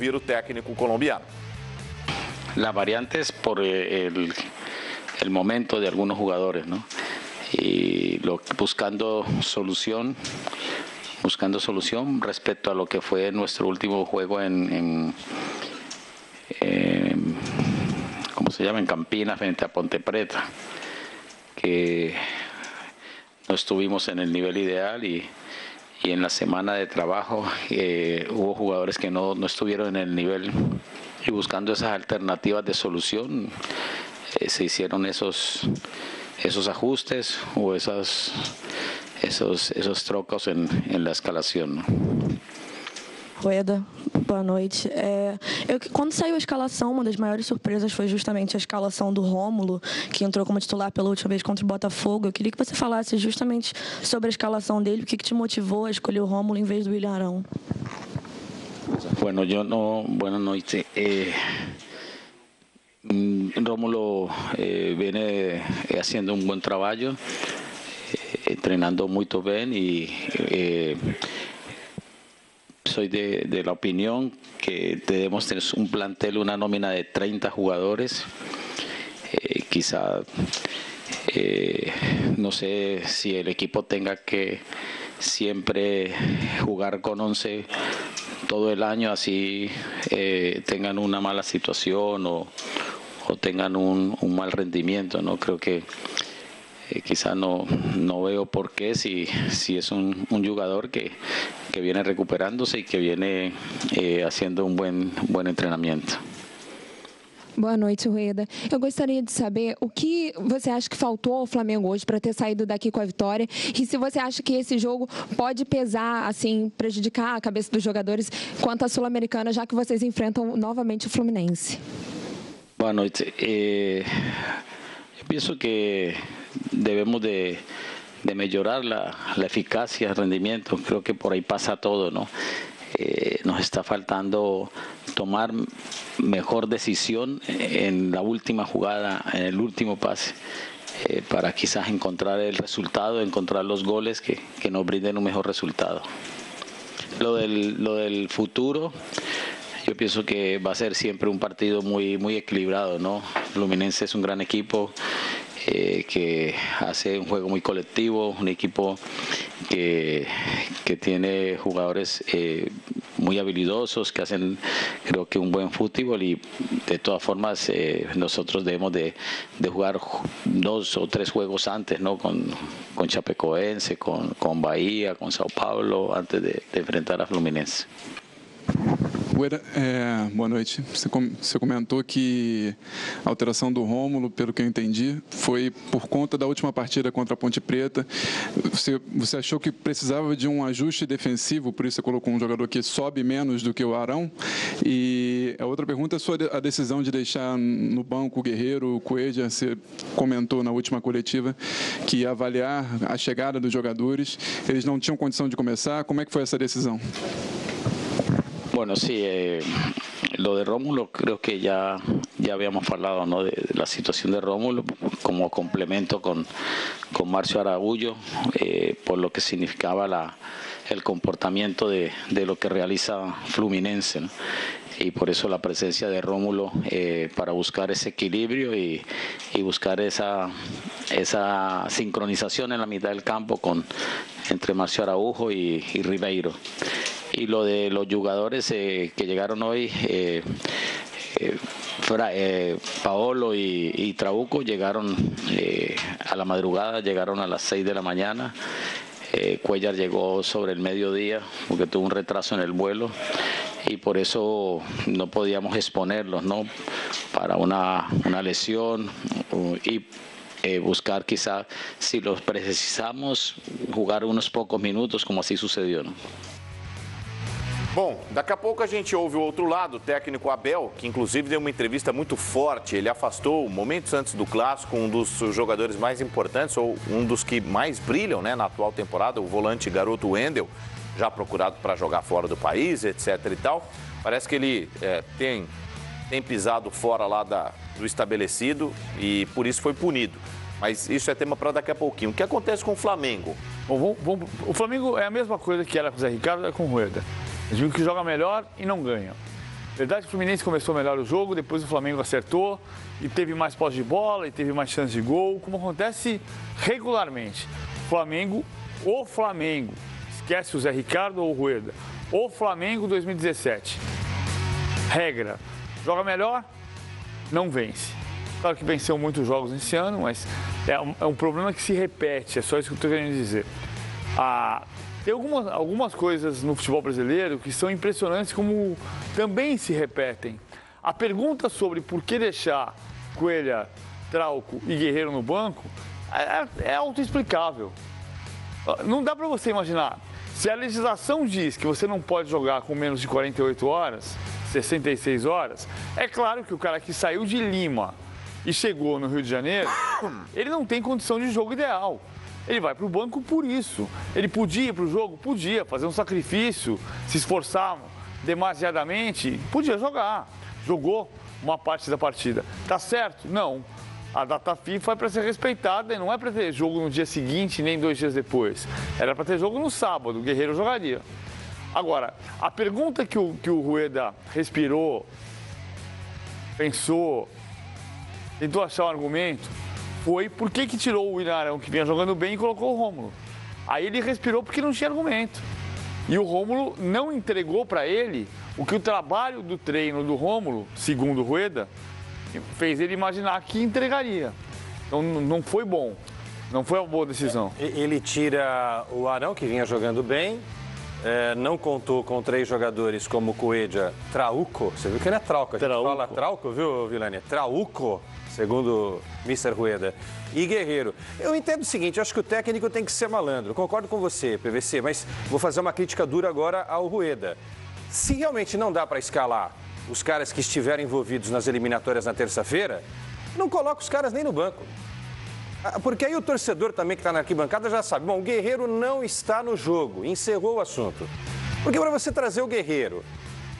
ouvir o técnico colombiano. Las variantes por el momento de algunos jugadores, ¿no? Y buscando solución respecto a lo que fue nuestro último juego ¿cómo se llama? En Campinas frente a Ponte Preta, que no estuvimos en el nivel ideal y en la semana de trabajo hubo jugadores que no estuvieron en el nivel, y buscando esas alternativas de solución se hicieron esos ajustes o esos trocos en la escalación, ¿no? Rueda, boa noite. Quando saiu a escalação, uma das maiores surpresas foi justamente a escalação do Rômulo, que entrou como titular pela última vez contra o Botafogo. Eu queria que você falasse justamente sobre a escalação dele, o que te motivou a escolher o Rômulo em vez do William Arão. Bueno, buenas noches. Rómulo viene haciendo un buen trabajo, entrenando muy bien y soy de la opinión que debemos tener un plantel, una nómina de 30 jugadores. Quizá no sé si el equipo tenga que siempre jugar con 11 todo el año, así tengan una mala situación o tengan un mal rendimiento, ¿no? Creo que quizá no veo por qué, si es un jugador que viene recuperándose y que viene haciendo un buen entrenamiento. Boa noite, Rueda. Eu gostaria de saber o que você acha que faltou ao Flamengo hoje para ter saído daqui com a vitória, e se você acha que esse jogo pode pesar, assim, prejudicar a cabeça dos jogadores quanto à Sul-Americana, já que vocês enfrentam novamente o Fluminense. Boa noite. Eu penso que debemos de mejorar la eficacia, el rendimiento. Creo que por ahí pasa todo, ¿no? Nos está faltando tomar mejor decisión en la última jugada, en el último pase, para quizás encontrar el resultado, encontrar los goles que nos brinden un mejor resultado. Lo del futuro, yo pienso que va a ser siempre un partido muy equilibrado, ¿no? Fluminense es un gran equipo que hace un juego muy colectivo, un equipo que tiene jugadores muy habilidosos, que hacen, creo que, un buen fútbol, y de todas formas nosotros debemos de jugar 2 o 3 juegos antes, ¿no? Con Chapecoense, con Bahía, con Sao Paulo, antes de enfrentar a Fluminense. Boa noite. Você comentou que a alteração do Rômulo, pelo que eu entendi, foi por conta da última partida contra a Ponte Preta. Você achou que precisava de um ajuste defensivo, por isso você colocou um jogador que sobe menos do que o Arão? E a outra pergunta é sobre a decisão de deixar no banco o Guerreiro, o Cuéllar. Você comentou na última coletiva que ia avaliar a chegada dos jogadores. Eles não tinham condição de começar. Como é que foi essa decisão? Bueno, sí, lo de Rómulo creo que ya habíamos hablado, ¿no? De la situación de Rómulo como complemento con Marcio Araújo, por lo que significaba el comportamiento de lo que realiza Fluminense, ¿no? Y por eso la presencia de Rómulo para buscar ese equilibrio y buscar esa sincronización en la mitad del campo entre Marcio Araújo y Ribeiro. Y lo de los jugadores que llegaron hoy, Paolo y Trauco llegaron a la madrugada, llegaron a las 6 de la mañana. Cuéllar llegó sobre el mediodía porque tuvo un retraso en el vuelo y por eso no podíamos exponerlos, ¿no? Para una lesión y buscar quizá, si los precisamos, jugar unos pocos minutos, como así sucedió, ¿no? Bom, daqui a pouco a gente ouve o outro lado, o técnico Abel, que inclusive deu uma entrevista muito forte. Ele afastou, momentos antes do Clássico, um dos jogadores mais importantes, ou um dos que mais brilham, né, na atual temporada, o volante garoto Wendel, já procurado para jogar fora do país, etc. e tal. Parece que ele tem pisado fora lá do estabelecido e por isso foi punido. Mas isso é tema para daqui a pouquinho. O que acontece com o Flamengo? Bom, o Flamengo é a mesma coisa que era com o Zé Ricardo, é com o Rueda. Eles viram que joga melhor e não ganham. Verdade que o Fluminense começou melhor o jogo, depois o Flamengo acertou e teve mais posse de bola e teve mais chance de gol, como acontece regularmente. O Flamengo, esquece o Zé Ricardo ou o Rueda, o Flamengo 2017. Regra, joga melhor, não vence. Claro que venceu muitos jogos esse ano, mas é um problema que se repete, é só isso que eu estou querendo dizer. Tem algumas coisas no futebol brasileiro que são impressionantes, como também se repetem. A pergunta sobre por que deixar Coelho, Trauco e Guerreiro no banco é autoexplicável. Não dá para você imaginar. Se a legislação diz que você não pode jogar com menos de 48 horas, 66 horas, é claro que o cara que saiu de Lima e chegou no Rio de Janeiro, ele não tem condição de jogo ideal. Ele vai para o banco por isso. Ele podia ir para o jogo? Podia, fazer um sacrifício, se esforçar demasiadamente, podia jogar. Jogou uma parte da partida. Tá certo? Não. A data FIFA é para ser respeitada e não é para ter jogo no dia seguinte nem 2 dias depois. Era para ter jogo no sábado, o Guerreiro jogaria. Agora, a pergunta que o Rueda respirou, pensou, tentou achar um argumento, foi por que tirou o William Arão, que vinha jogando bem, e colocou o Rômulo. Aí ele respirou porque não tinha argumento. E o Rômulo não entregou para ele o que o trabalho do treino do Rômulo, segundo o Rueda, fez ele imaginar que entregaria. Então não foi bom. Não foi uma boa decisão. Ele tira o Arão, que vinha jogando bem, não contou com 3 jogadores como Coelho, Trauco. Você viu que não é Trauco, a gente fala Trauco, viu, Vilani? Trauco, segundo Mr. Rueda. E Guerreiro. Eu entendo o seguinte, acho que o técnico tem que ser malandro. Concordo com você, PVC, mas vou fazer uma crítica dura agora ao Rueda. Se realmente não dá para escalar os caras que estiveram envolvidos nas eliminatórias na terça-feira, não coloca os caras nem no banco. Porque aí o torcedor também que está na arquibancada já sabe, bom, o Guerreiro não está no jogo, encerrou o assunto. Porque para você trazer o Guerreiro,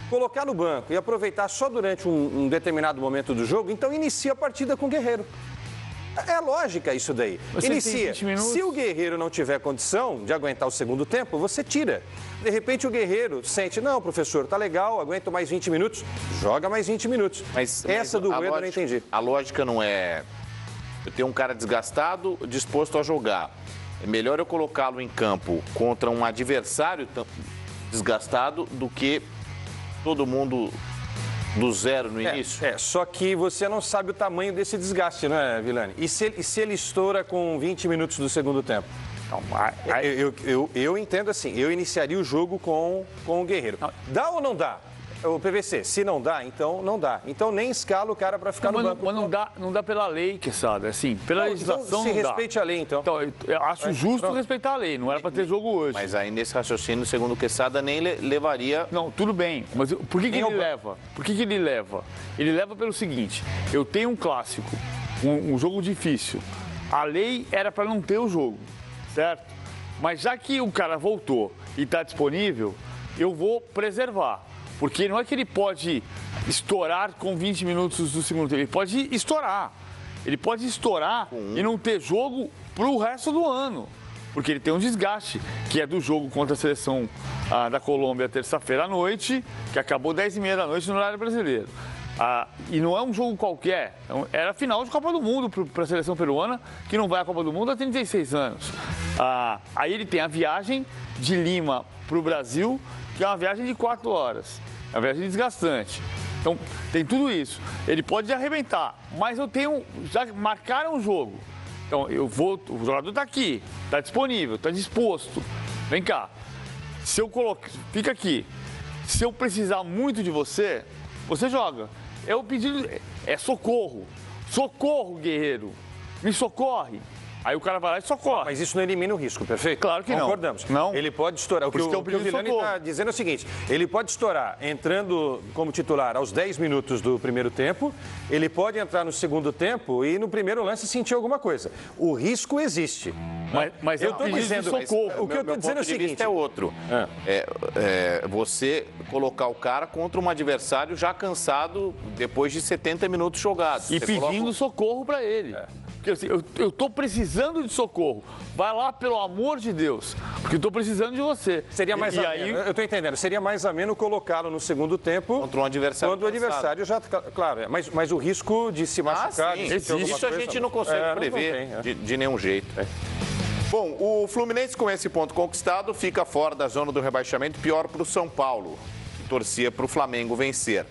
colocar no banco e aproveitar só durante um determinado momento do jogo, então inicia a partida com o Guerreiro. É lógica isso daí. Você inicia. Se o Guerreiro não tiver condição de aguentar o segundo tempo, você tira. De repente o Guerreiro sente, não, professor, tá legal, aguento mais 20 minutos. Joga mais 20 minutos. Mas essa do Rueda eu não entendi. A lógica não é... Eu tenho um cara desgastado, disposto a jogar. É melhor eu colocá-lo em campo contra um adversário desgastado do que todo mundo do zero no início? Só que você não sabe o tamanho desse desgaste, não é, Vilani? E se ele estoura com 20 minutos do segundo tempo? Não, eu entendo assim, eu iniciaria o jogo com o Guerreiro. Dá ou não dá? O PVC, se não dá, então não dá. Então nem escala o cara para ficar no banco. Mas não dá pela lei, Quesada. Assim, pela legislação então, se respeite a lei, então. Então, eu acho justo respeitar a lei. Não era para ter jogo hoje. Mas aí nesse raciocínio, segundo o Quesada, nem levaria... Não, tudo bem. Mas por que ele leva? Por que ele leva? Ele leva pelo seguinte. Eu tenho um clássico, um jogo difícil. A lei era para não ter o jogo, certo? Mas já que o cara voltou e está disponível, eu vou preservar. Porque não é que ele pode estourar com 20 minutos do segundo tempo. Ele pode estourar. Ele pode estourar e não ter jogo para o resto do ano. Porque ele tem um desgaste, que é do jogo contra a seleção da Colômbia terça-feira à noite, que acabou 10h30 da noite no horário brasileiro. E não é um jogo qualquer. Era final de Copa do Mundo para a seleção peruana, que não vai à Copa do Mundo há 36 anos. Aí ele tem a viagem de Lima para o Brasil, que é uma viagem de 4 horas. É uma viagem desgastante. Então, tem tudo isso. Ele pode arrebentar, mas já marcaram o jogo. Então, o jogador está aqui, está disponível, está disposto. Vem cá. Fica aqui. Se eu precisar muito de você, você joga. O pedido é socorro. Socorro, Guerreiro. Me socorre. Aí o cara vai lá e socorre. Mas isso não elimina o risco, perfeito? Claro que não. Concordamos. Não. Ele pode estourar. O que o Vilani está dizendo é o seguinte, ele pode estourar entrando como titular aos 10 minutos do primeiro tempo, ele pode entrar no segundo tempo e no primeiro lance sentir alguma coisa. O risco existe. Mas eu estou dizendo socorro. O que eu estou dizendo é o seguinte. É outro. Você colocar o cara contra um adversário já cansado depois de 70 minutos jogados. E pedindo socorro para ele. Porque assim, eu estou precisando de socorro. Vai lá, pelo amor de Deus, porque eu estou precisando de você. Seria mais ameno, aí... eu estou entendendo, seria mais ameno colocá-lo no segundo tempo... Contra um adversário quando o adversário já... Claro, mas o risco de se machucar... Sim, isso a gente não consegue prever de nenhum jeito. Bom, o Fluminense com esse ponto conquistado fica fora da zona do rebaixamento, pior para o São Paulo, que torcia para o Flamengo vencer.